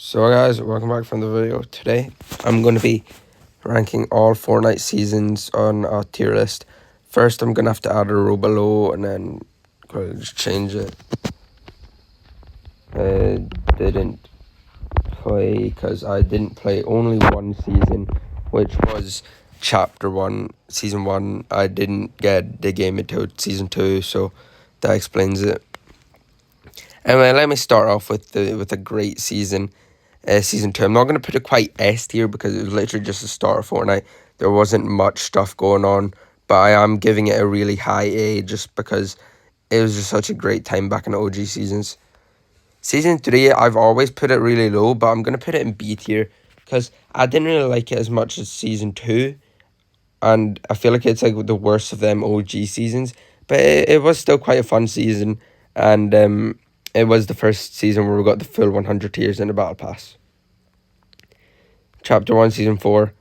So guys, welcome back from the video. Today I'm going to be ranking all Fortnite seasons on a tier list. First I'm going to have to add a row below and then just change it. Didn't play because I didn't play only one season, which was chapter 1, season 1. I didn't get the game until season 2, so that explains it. Anyway, let me start off with a great season. Season 2. I'm not going to put it quite S tier because it was literally just the start of Fortnite. There wasn't much stuff going on, but I am giving it a really high A just because it was just such a great time back in the OG seasons. Season 3, I've always put it really low, but I'm going to put it in B tier because I didn't really like it as much as Season 2, and I feel like it's like the worst of them OG seasons, but it was still quite a fun season, and it was the first season where we got the full 100 tiers in the Battle Pass. Chapter 1, Season 4.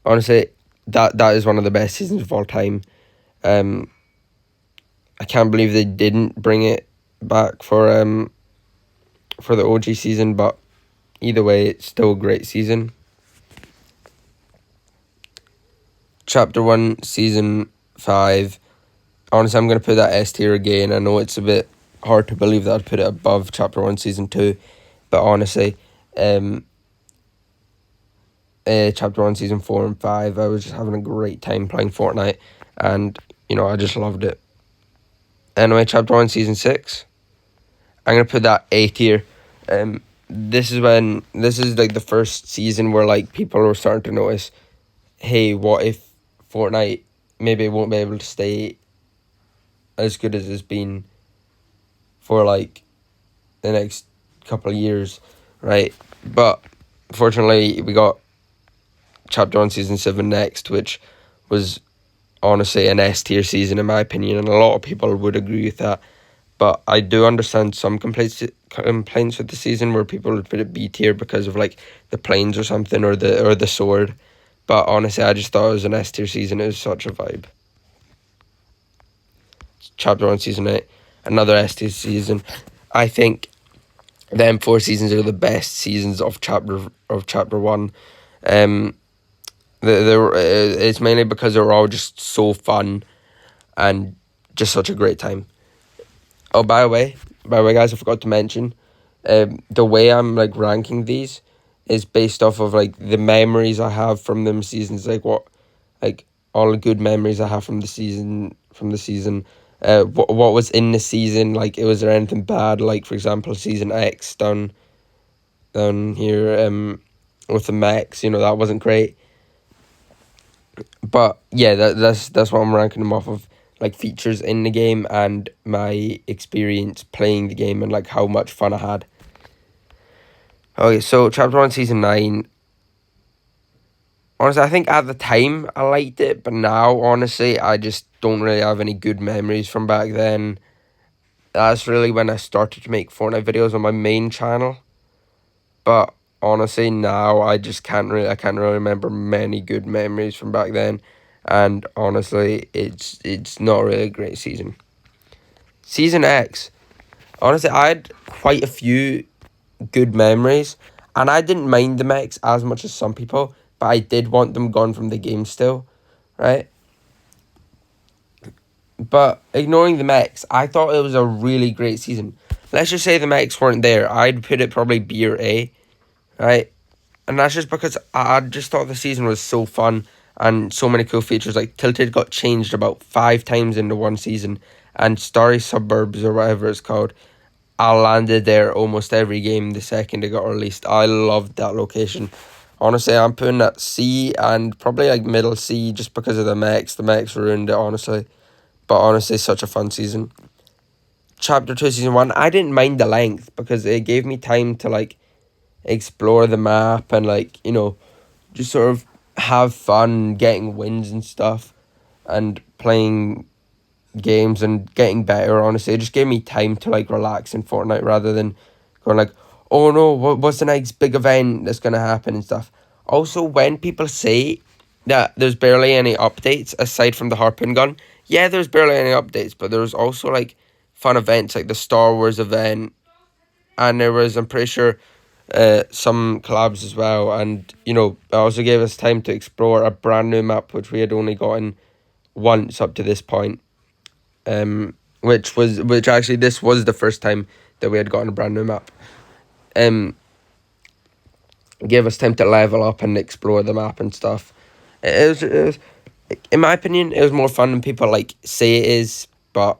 Honestly, that is one of the best seasons of all time. I can't believe they didn't bring it back for the OG season, but either way, it's still a great season. Chapter 1, Season 5. Honestly, I'm going to put that S tier again. I know it's a bit hard to believe that I'd put it above Chapter 1, Season 2, but honestly, Chapter 1, Season 4 and 5, I was just having a great time playing Fortnite, and, I just loved it. Anyway, Chapter 1, Season 6, I'm going to put that A tier. This is like the first season where, like, people were starting to notice, hey, what if Fortnite maybe won't be able to stay as good as it's been for, like, the next couple of years, right? But, fortunately, we got Chapter 1, Season 7 next, which was honestly an S tier season in my opinion, and a lot of people would agree with that. But I do understand some complaints with the season where people would put it B tier because of like the planes or something, or the sword. But honestly, I just thought it was an S tier season. It was such a vibe. Chapter 1, Season 8, another S tier season. I think them 4 seasons are the best seasons of chapter 1. It's mainly because they were all just so fun and just such a great time. Oh, by the way, guys, I forgot to mention, the way I'm like ranking these is based off of like the memories I have from them seasons, like all the good memories I have from the season. What was in the season? Like, was there anything bad? Like, for example, Season X down here with the Max, that wasn't great. But yeah, that's what I'm ranking them off of, like features in the game and my experience playing the game and like how much fun I had. Okay, so Chapter 1, Season 9. Honestly, I think at the time I liked it, but now, honestly, I just don't really have any good memories from back then. That's really when I started to make Fortnite videos on my main channel. But honestly, now I can't really remember many good memories from back then. And honestly, it's not really a great season. Season X. Honestly, I had quite a few good memories, and I didn't mind the mechs as much as some people, but I did want them gone from the game still, right? But ignoring the mechs, I thought it was a really great season. Let's just say the mechs weren't there. I'd put it probably B or A, right? And that's just because I just thought the season was so fun and so many cool features. Like, Tilted got changed about 5 times into one season, and Starry Suburbs, or whatever it's called, I landed there almost every game the second it got released. I loved that location. Honestly, I'm putting that C and probably like middle C just because of the mechs. The mechs ruined it, honestly. But honestly, such a fun season. Chapter 2, Season 1, I didn't mind the length because it gave me time to like explore the map and like, just sort of have fun getting wins and stuff and playing games and getting better. Honestly, it just gave me time to like relax in Fortnite rather than going like, oh no, what's the next big event that's gonna happen and stuff. Also, when people say that there's barely any updates aside from the harpoon gun, yeah, there's barely any updates, but there's also like fun events like the Star Wars event, and there was, I'm pretty sure, some collabs as well, and it also gave us time to explore a brand new map which we had only gotten once up to this point. Which actually this was the first time that we had gotten a brand new map. Gave us time to level up and explore the map and stuff. It was, in my opinion, it was more fun than people say it is, but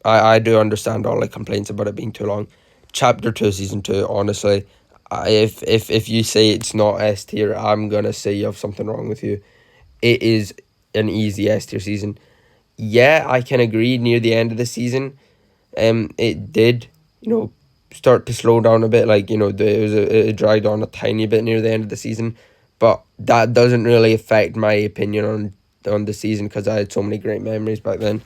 I do understand all the complaints about it being too long. Chapter 2, Season 2, honestly, if you say it's not S tier, I'm gonna say you have something wrong with you. It is an easy S tier season. Yeah, I can agree near the end of the season, it did, start to slow down a bit. It dragged on a tiny bit near the end of the season, but that doesn't really affect my opinion on the season because I had so many great memories back then.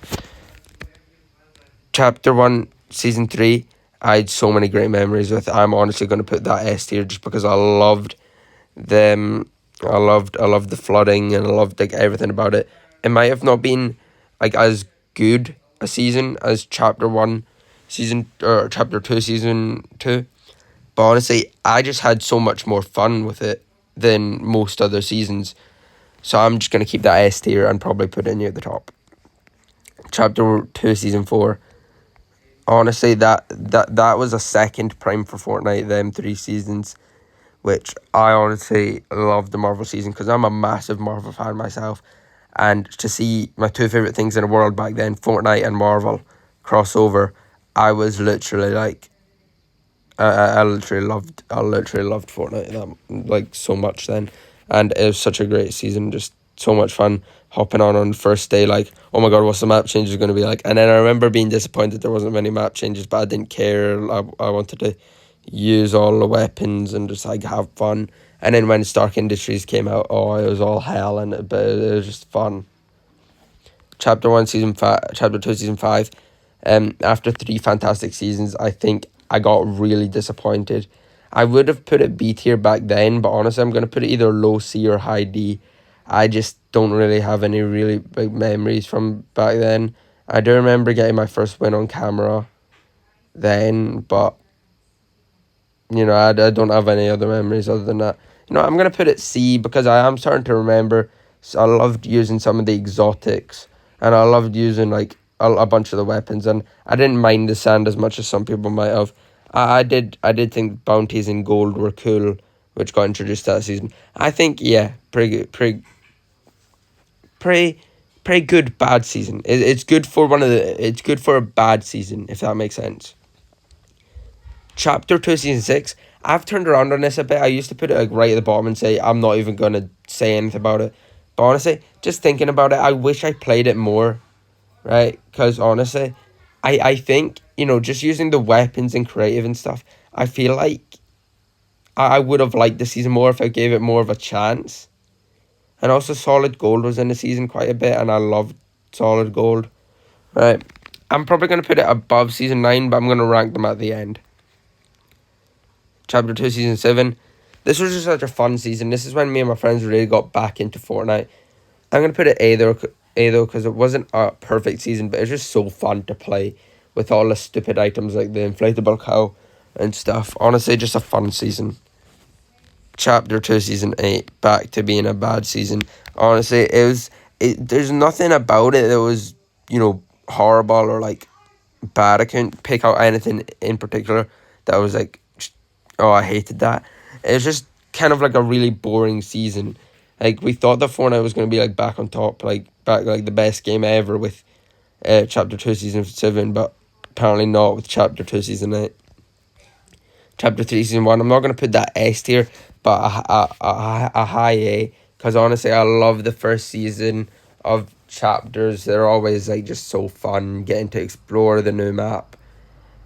Chapter 1, Season 3, I had so many great memories with. I'm honestly going to put that S tier just because I loved them. I loved the flooding and I loved everything about it. It might have not been as good a season as Chapter 1 season or Chapter 2 season 2, but honestly I just had so much more fun with it than most other seasons, so I'm just going to keep that S tier and probably put it near the top. Chapter 2 Season 4, honestly that was a second prime for Fortnite, them 3 seasons, which I honestly love the Marvel season because I'm a massive Marvel fan myself, and to see my two favourite things in the world back then, Fortnite and Marvel, crossover, I was literally I literally loved Fortnite so much then, and it was such a great season, just so much fun hopping on the first day, oh my god, what's the map changes going to be like? And then I remember being disappointed there wasn't many map changes, but I didn't care. I wanted to use all the weapons and just have fun. And then when Stark Industries came out, oh, it was all hell, but it was just fun. Chapter 1 Season 5, Chapter 2 Season 5. After 3 fantastic seasons, I think I got really disappointed. I would have put it B tier back then, but honestly I'm going to put it either low C or high D. I just don't really have any really big memories from back then. I do remember getting my first win on camera then, but I don't have any other memories other than that. I'm going to put it C because I am starting to remember. So I loved using some of the exotics, and I loved using a bunch of the weapons, and I didn't mind the sand as much as some people might have. I did think bounties and gold were cool, which got introduced that season. I think, yeah, pretty good bad season. It's good for it's good for a bad season, if that makes sense. Chapter 2 Season 6, I've turned around on this a bit. I used to put it right at the bottom and say I'm not even gonna say anything about it, but honestly just thinking about it, I wish I played it more, right? Because honestly I think just using the weapons and creative and stuff, I feel like I would have liked the season more if I gave it more of a chance. And also Solid Gold was in the season quite a bit, and I loved Solid Gold. Right, I'm probably going to put it above Season 9, but I'm going to rank them at the end. Chapter 2 Season 7. This was just such a fun season. This is when me and my friends really got back into Fortnite. I'm going to put it A though, because it wasn't a perfect season, but it was just so fun to play with all the stupid items like the inflatable cow and stuff. Honestly, just a fun season. Chapter 2 Season 8, back to being a bad season. Honestly, there's nothing about it that was, horrible or bad. I couldn't pick out anything in particular that was oh, I hated that. It was just kind of a really boring season. We thought that Fortnite was going to be back on top, back the best game ever with Chapter 2 Season 7, but apparently not with Chapter 2 Season 8. Chapter 3 Season 1, I'm not going to put that S tier, but a high A, because honestly I love the first season of chapters. They're always just so fun, getting to explore the new map.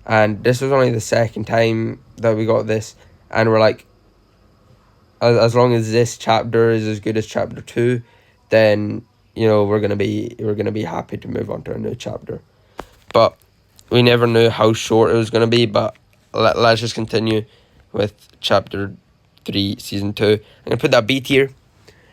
And this was only the second time that we got this, and we're as long as this chapter is as good as Chapter 2, then we're gonna be happy to move on to a new chapter. But we never knew how short it was gonna be. But let's just continue with Chapter 3 Season 2. I'm gonna put that B tier.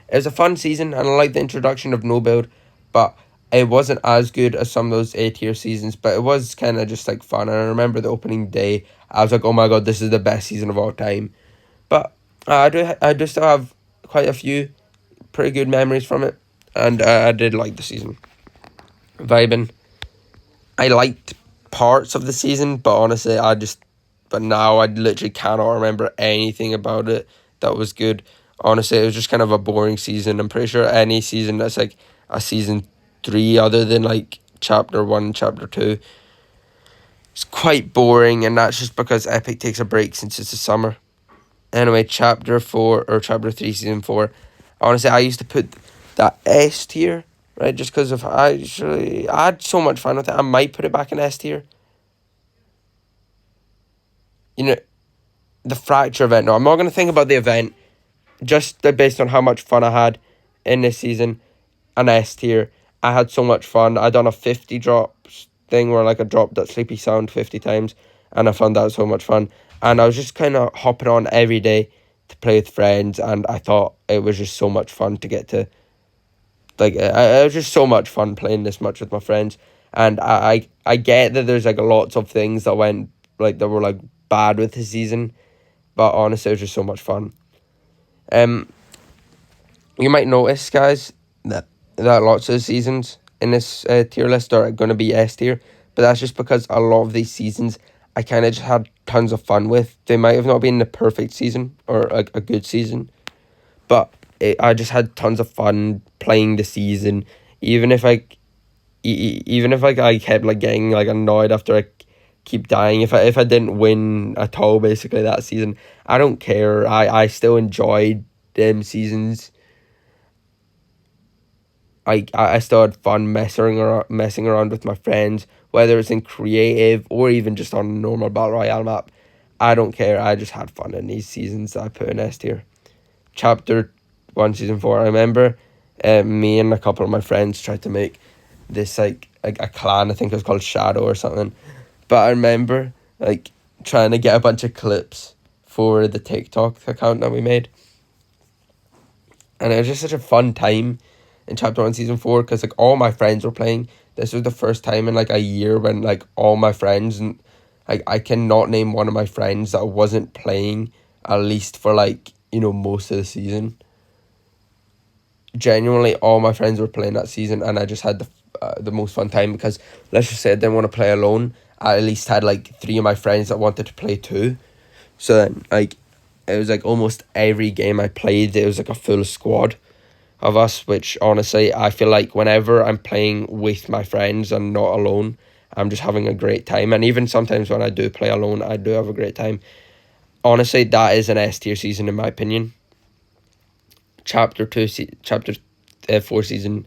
It was a fun season, and I like the introduction of no build, but it wasn't as good as some of those A tier seasons, but it was kind of just fun. And I remember the opening day, I was like, oh my god, this is the best season of all time. But I do still have quite a few pretty good memories from it, and I did like the season. Vibing. I liked parts of the season, but honestly, but now I literally cannot remember anything about it that was good. Honestly, it was just kind of a boring season. I'm pretty sure any season that's like a season 3, other than like chapter 1, chapter 2, it's quite boring, and that's just because Epic takes a break since it's the summer. Anyway, chapter 4 or chapter 3, season 4. Honestly, I used to put that S tier, right? Just because of I had so much fun with it. I might put it back in S tier. You know, the fracture event. No, I'm not going to think about the event. Just based on how much fun I had in this season, an S tier. I had so much fun. I done a 50 drops thing where like I dropped that sleepy sound 50 times, and I found that so much fun. And I was just kind of hopping on every day to play with friends, and I thought it was just so much fun to get to, like, it was just so much fun playing this much with my friends. And I get that there's like lots of things that went, like, that were like bad with the season, but honestly, it was just so much fun. Um, you might notice, guys, that lots of the seasons in this tier list are going to be S tier, but that's just because a lot of these seasons I kind of just had tons of fun with. They might have not been the perfect season or like a good season, but I just had tons of fun playing the season, even if even if like I kept like getting like annoyed after I keep dying. If I didn't win at all basically that season, I don't care. I still enjoyed them seasons. I still had fun messing around with my friends, whether it's in creative or even just on a normal battle royale map. I don't care. I just had fun in these seasons that I put in S tier. Chapter 1, season 4. I remember me and a couple of my friends tried to make this like a clan. I think it was called Shadow or something. But I remember like trying to get a bunch of clips for the TikTok account that we made, and it was just such a fun time in chapter 1, season 4, because like all my friends were playing. This was the first time in like a year when like all my friends, and like I cannot name one of my friends that wasn't playing at least for like, most of the season. Genuinely, all my friends were playing that season, and I just had the most fun time, because let's just say I didn't want to play alone. I at least had like 3 of my friends that wanted to play too. So then like it was like almost every game I played, it was like a full squad of us, which honestly I feel like whenever I'm playing with my friends and not alone, I'm just having a great time. And even sometimes when I do play alone, I do have a great time. Honestly, that is an S tier season in my opinion. Chapter 4 season, chapter 4 season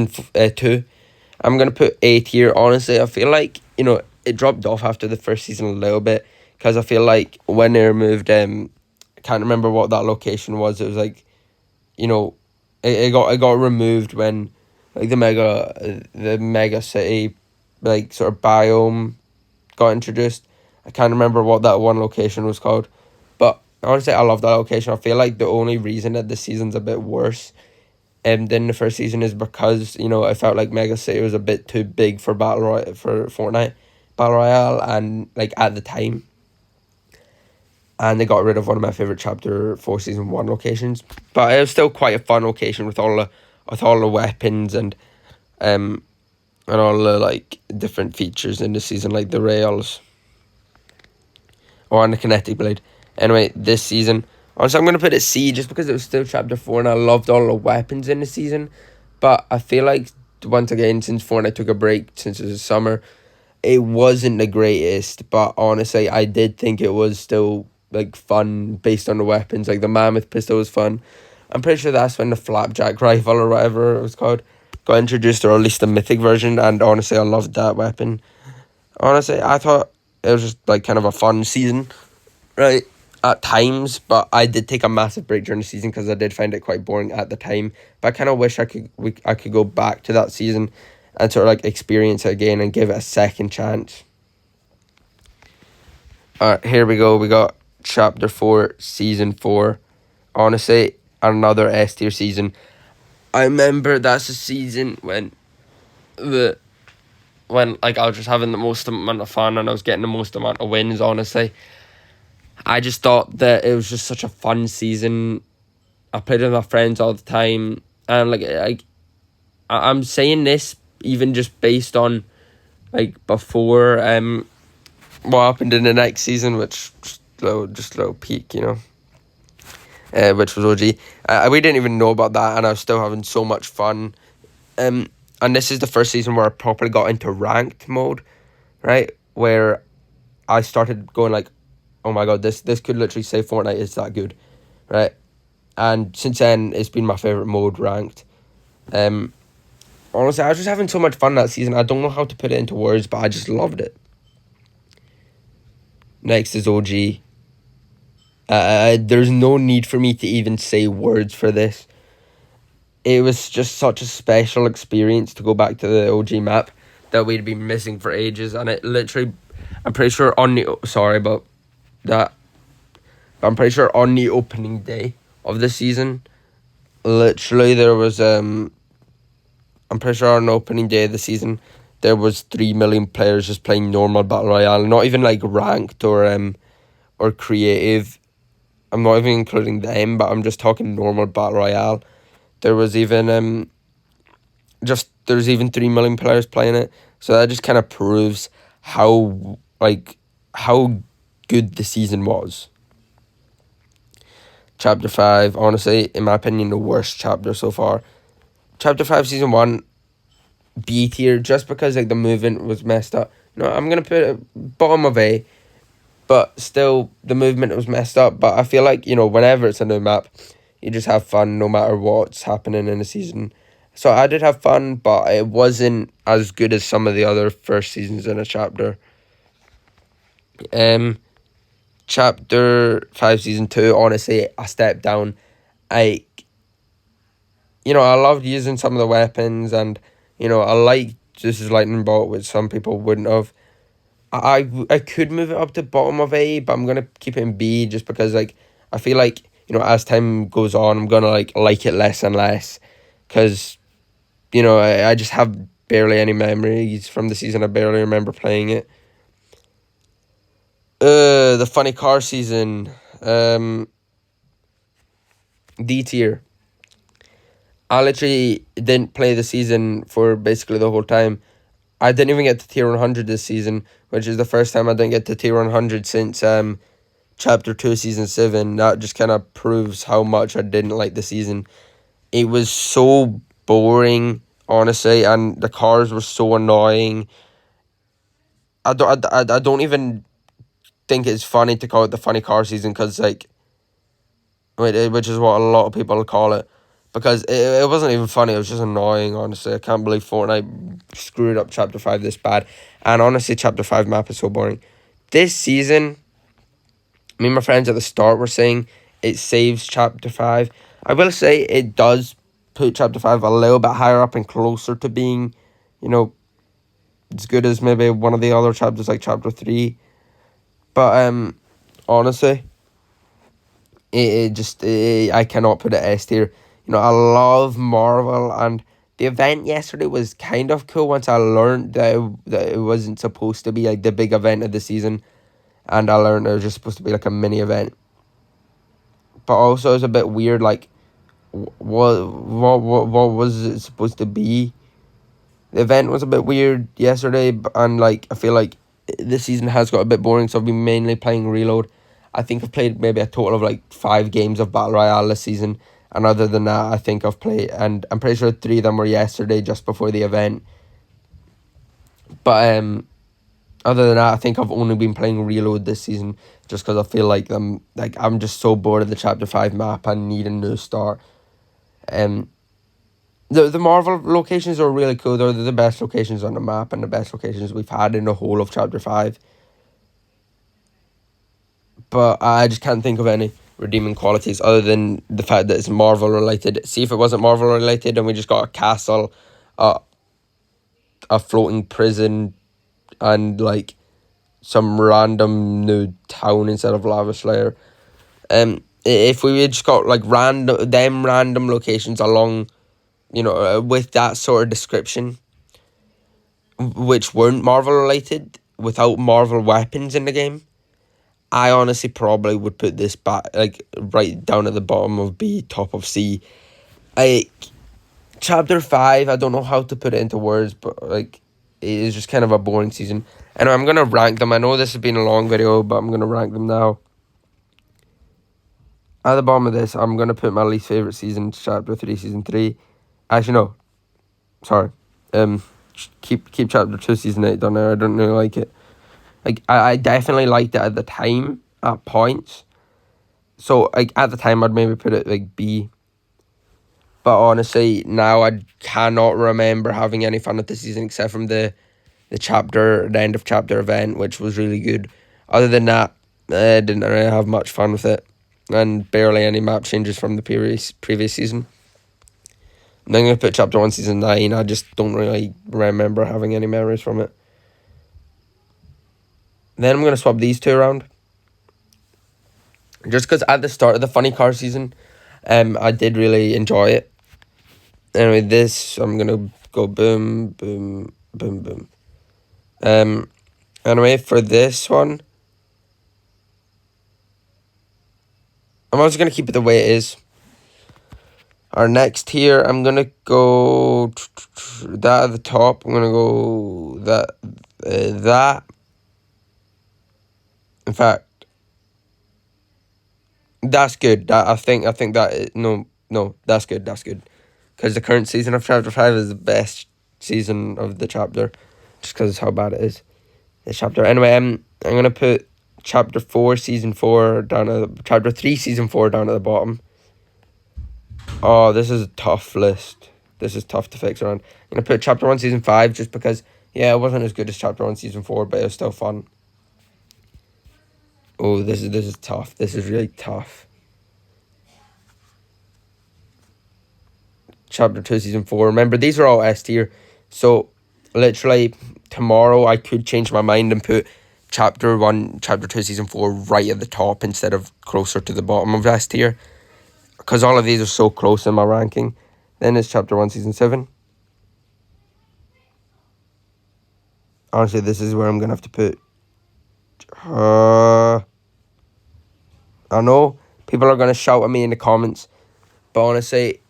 2. I'm gonna put A tier. Honestly, I feel like it dropped off after the first season a little bit, because I feel like when they removed I can't remember what that location was. It was like, it got removed when like the mega city like sort of biome got introduced. I can't remember what that one location was called, but honestly, I love that location. I feel like the only reason that this season's a bit worse than the first season is because I felt like Mega City was a bit too big for for Fortnite Battle Royale, and like at the time, and they got rid of one of my favorite chapter 4 season 1 locations. But it was still quite a fun location with all the weapons and all the like different features in the season, like the rails or on the kinetic blade. Anyway, this season, honestly, I'm gonna put it C just because it was still chapter 4 and I loved all the weapons in the season. But I feel like once again, since Fortnite took a break, since it was summer, it wasn't the greatest. But honestly, I did think it was still like fun based on the weapons. Like the mammoth pistol was fun. I'm pretty sure that's when the flapjack rifle or whatever it was called got introduced, or at least the mythic version. And honestly, I loved that weapon. Honestly, I thought it was just like kind of a fun season, right, at times. But I did take a massive break during the season because I did find it quite boring at the time. But I kind of wish I could go back to that season and sort of like experience it again and give it a second chance. Alright, here we go. We got chapter 4, season 4. Honestly, another S tier season. I remember that's the season when when like I was just having the most amount of fun and I was getting the most amount of wins. Honestly, I just thought that it was just such a fun season. I played with my friends all the time, and I'm saying this even just based on like before what happened in the next season, which just a little peak, which was OG. We didn't even know about that, and I was still having so much fun. And this is the first season where I properly got into ranked mode, right? Where I started going like, oh my god, this could literally say Fortnite is that good, right? And since then, it's been my favourite mode, ranked. Honestly, I was just having so much fun that season. I don't know how to put it into words, but I just loved it. Next is OG. There's no need for me to even say words for this. It was just such a special experience to go back to the OG map that we'd been missing for ages, and it literally, I'm pretty sure on the sorry about that, but I'm pretty sure on the opening day of the season, literally there was I'm pretty sure on the opening day of the season there was 3 million players just playing normal battle royale, not even like ranked or creative. I'm not even including them, but I'm just talking normal battle royale. There was even there's even 3 million players playing it, so that just kind of proves how good the season was. Chapter 5, honestly, in my opinion, the worst chapter so far. Chapter 5, Season 1, B tier, just because like the movement was messed up. No, I'm going to put it bottom of A, but still, the movement was messed up. But I feel like, whenever it's a new map, you just have fun no matter what's happening in the season. So I did have fun, but it wasn't as good as some of the other first seasons in a chapter. Chapter 5, Season 2, honestly, a step down. I loved using some of the weapons, and, I liked this is lightning bolt, which some people wouldn't have. I could move it up to bottom of A, but I'm gonna keep it in B just because like I feel like as time goes on, I'm gonna like it less and less, because I just have barely any memories from the season. I barely remember playing it. The funny car season, D tier. I literally didn't play the season for basically the whole time. I didn't even get to tier 100 this season, which is the first time I didn't get to tier 100 since chapter 2 season 7. That just kind of proves how much I didn't like the season. It was so boring, honestly, and the cars were so annoying. I don't even think it's funny to call it the funny car season, because which is what a lot of people call it, because it wasn't even funny. It was just annoying, honestly. I can't believe Fortnite screwed up chapter 5 this bad. And honestly, chapter 5 map is so boring. This season, me and my friends at the start were saying it saves chapter 5. I will say it does put chapter 5 a little bit higher up and closer to being, as good as maybe one of the other chapters like chapter 3. But honestly, I cannot put it S tier. I love Marvel, and the event yesterday was kind of cool once I learned that it wasn't supposed to be like the big event of the season, and I learned it was just supposed to be like a mini event. But also it was a bit weird, like what was it supposed to be? The event was a bit weird yesterday, and like I feel like this season has got a bit boring, so I've been mainly playing Reload. I think I've played maybe a total of like 5 games of Battle Royale this season, and other than that, I think I've played, and I'm pretty sure 3 of them were yesterday, just before the event. But other than that, I think I've only been playing Reload this season, just because I feel like I'm just so bored of the Chapter 5 map. I need a new start. The Marvel locations are really cool. They're the best locations on the map, and the best locations we've had in the whole of Chapter 5. But I just can't think of any redeeming qualities other than the fact that it's Marvel related. See, if it wasn't Marvel related and we just got a castle, a floating prison, and like some random new town instead of Lava Slayer. If we had just got like random locations along, with that sort of description, which weren't Marvel related, without Marvel weapons in the game, I honestly probably would put this back, like, right down at the bottom of B, top of C. Like, Chapter 5, I don't know how to put it into words, but, like, it is just kind of a boring season. And I'm going to rank them. I know this has been a long video, but I'm going to rank them now. At the bottom of this, I'm going to put my least favourite season, Chapter 3, Season 3. Actually, no. Sorry. Keep Chapter 2, Season 8 down there. I don't really like it. Like, I definitely liked it at the time, at points. So, like, at the time, I'd maybe put it, like, B. But honestly, now I cannot remember having any fun with the season except from the end of chapter event, which was really good. Other than that, I didn't really have much fun with it. And barely any map changes from the previous season. I'm then going to put Chapter 1, Season 9. I just don't really remember having any memories from it. Then I'm going to swap these two around. Just because at the start of the funny car season, I did really enjoy it. Anyway, this, I'm going to go boom, boom, boom, boom. Anyway, for this one, I'm also going to keep it the way it is. Our next here, I'm going to go that at the top. I'm going to go that. In fact, that's good. I think that, no, that's good. Because the current season of Chapter 5 is the best season of the chapter. Just because of how bad it is. This chapter. Anyway, I'm going to put Chapter 4, Season 4 down at Chapter 3, Season 4 down at the bottom. Oh, this is a tough list. This is tough to fix around. I'm going to put Chapter 1, Season 5 just because, yeah, it wasn't as good as Chapter 1, Season 4, but it was still fun. Oh, this is tough. This is really tough. Chapter 2, Season 4. Remember, these are all S tier. So, literally, tomorrow I could change my mind and put Chapter 1, Chapter 2, Season 4 right at the top instead of closer to the bottom of S tier. Because all of these are so close in my ranking. Then it's Chapter 1, Season 7. Honestly, this is where I'm going to have to put... I know people are going to shout at me in the comments. But honestly,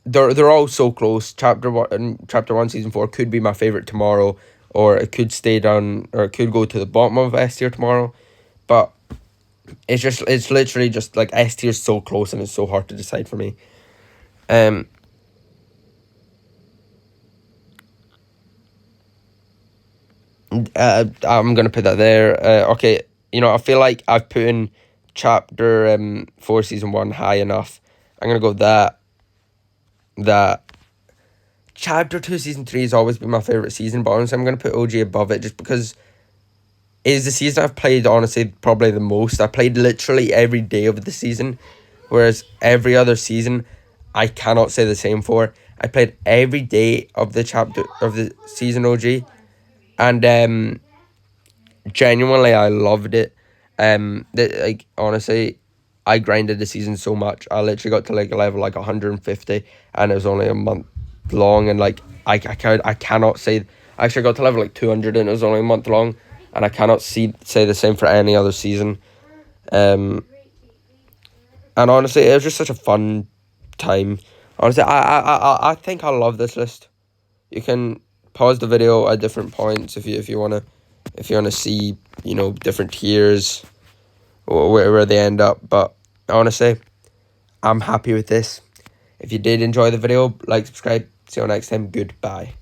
they're all so close. Chapter 1, Season 4 could be my favourite tomorrow. Or it could stay down... Or it could go to the bottom of S tier tomorrow. But... It's literally just like S tier is so close and it's so hard to decide for me. I'm gonna put that there. Okay, I feel like I've put in Chapter 4 Season 1 high enough. I'm gonna go that. Chapter 2 Season 3 has always been my favourite season, but honestly I'm gonna put OG above it just because it is the season I've played, honestly, probably the most. I played literally every day of the season, whereas every other season, I cannot say the same for. I played every day of the season OG, and genuinely, I loved it. Honestly, I grinded the season so much. I literally got to like level like 150, and it was only a month long, and like I cannot say. I actually got to level like 200, and it was only a month long. And I cannot say the same for any other season. And honestly, it was just such a fun time. Honestly, I think I love this list. You can pause the video at different points if you wanna see different tiers or where they end up. But honestly, I'm happy with this. If you did enjoy the video, like, subscribe. See you next time. Goodbye.